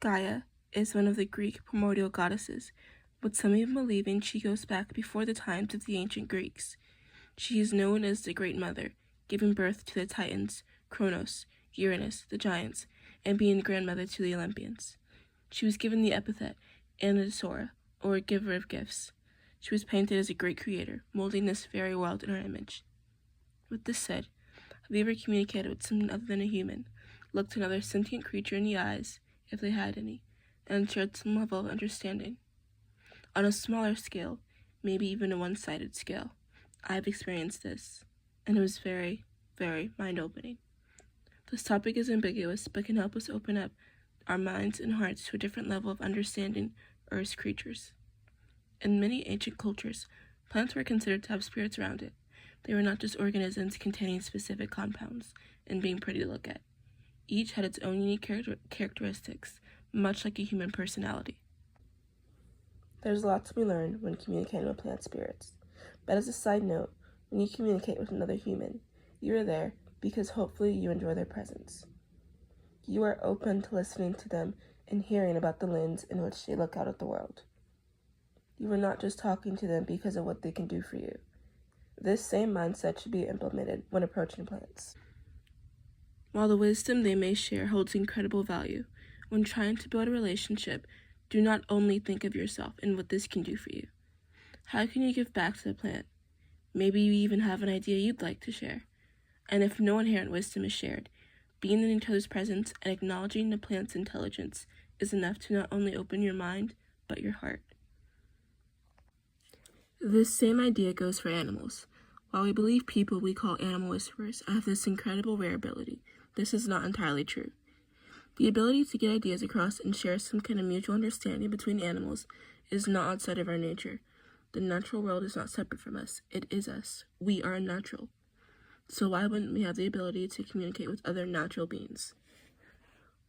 Gaia is one of the Greek primordial goddesses, with some even believing she goes back before the times of the ancient Greeks. She is known as the Great Mother, giving birth to the Titans, Kronos, Uranus, the giants, and being grandmother to the Olympians. She was given the epithet Anadosora, or giver of gifts. She was painted as a great creator, molding this very world in her image. With this said, have you ever communicated with someone other than a human, looked another sentient creature in the eyes, if they had any, and shared some level of understanding? On a smaller scale, maybe even a one-sided scale, I've experienced this, and it was very, very mind-opening. This topic is ambiguous, but can help us open up our minds and hearts to a different level of understanding Earth's creatures. In many ancient cultures, plants were considered to have spirits around it. They were not just organisms containing specific compounds and being pretty to look at. Each had its own unique characteristics, much like a human personality. There's a lot to be learned when communicating with plant spirits. But as a side note, when you communicate with another human, you are there because hopefully you enjoy their presence. You are open to listening to them and hearing about the lens in which they look out at the world. You are not just talking to them because of what they can do for you. This same mindset should be implemented when approaching plants. While the wisdom they may share holds incredible value, when trying to build a relationship, do not only think of yourself and what this can do for you. How can you give back to the plant? Maybe you even have an idea you'd like to share. And if no inherent wisdom is shared, being in each other's presence and acknowledging the plant's intelligence is enough to not only open your mind, but your heart. This same idea goes for animals. While we believe people we call animal whisperers have this incredible rare ability, this is not entirely true. The ability to get ideas across and share some kind of mutual understanding between animals is not outside of our nature. The natural world is not separate from us. It is us. We are natural. So why wouldn't we have the ability to communicate with other natural beings?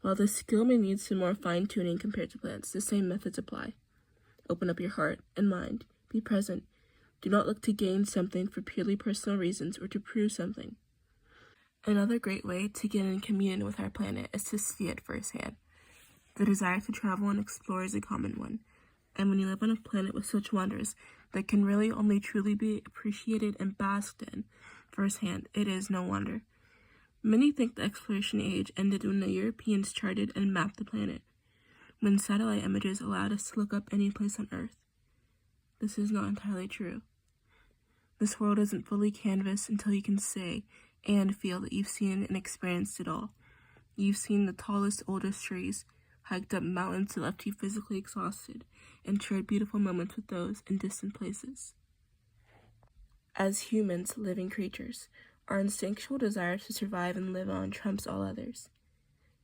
While this skill may need some more fine-tuning compared to plants, the same methods apply. Open up your heart and mind. Be present. Do not look to gain something for purely personal reasons or to prove something. Another great way to get in communion with our planet is to see it firsthand. The desire to travel and explore is a common one, and when you live on a planet with such wonders that can really only truly be appreciated and basked in firsthand, it is no wonder. Many think the exploration age ended when the Europeans charted and mapped the planet, when satellite images allowed us to look up any place on Earth. This is not entirely true. This world isn't fully canvassed until you can say and feel that you've seen and experienced it all. You've seen the tallest, oldest trees, hiked up mountains that left you physically exhausted, and shared beautiful moments with those in distant places. As humans, living creatures, our instinctual desire to survive and live on trumps all others.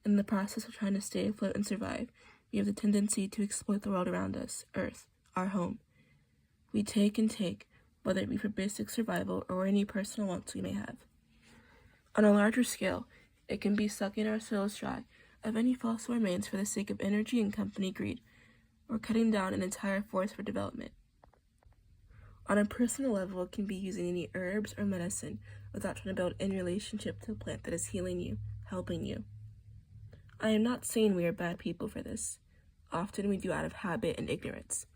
In the process of trying to stay afloat and survive, we have the tendency to exploit the world around us, Earth, our home. We take and take, whether it be for basic survival or any personal wants we may have. On a larger scale, it can be sucking our souls dry of any fossil remains for the sake of energy and company greed, or cutting down an entire forest for development. On a personal level, it can be using any herbs or medicine without trying to build any relationship to a plant that is healing you, helping you. I am not saying we are bad people for this. Often we do out of habit and ignorance.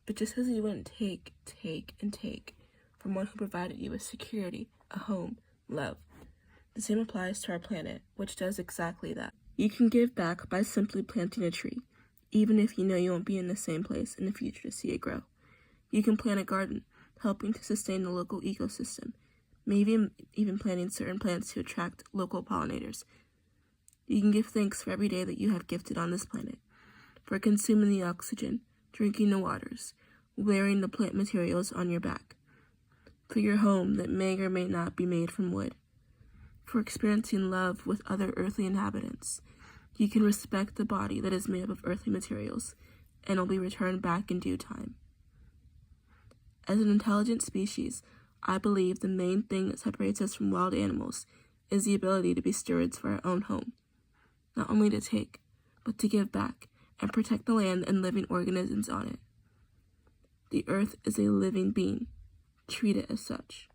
But just as you wouldn't take from one who provided you with security, a home, love, the same applies to our planet, which does exactly that. You can give back by simply planting a tree, even if you know you won't be in the same place in the future to see it grow. You can plant a garden, helping to sustain the local ecosystem, maybe even planting certain plants to attract local pollinators. You can give thanks for every day that you have gifted on this planet, for consuming the oxygen, drinking the waters, wearing the plant materials on your back, for your home that may or may not be made from wood, for experiencing love with other earthly inhabitants. You can respect the body that is made up of earthly materials and will be returned back in due time. As an intelligent species, I believe the main thing that separates us from wild animals is the ability to be stewards for our own home, not only to take, but to give back and protect the land and living organisms on it. The earth is a living being. Treat it as such.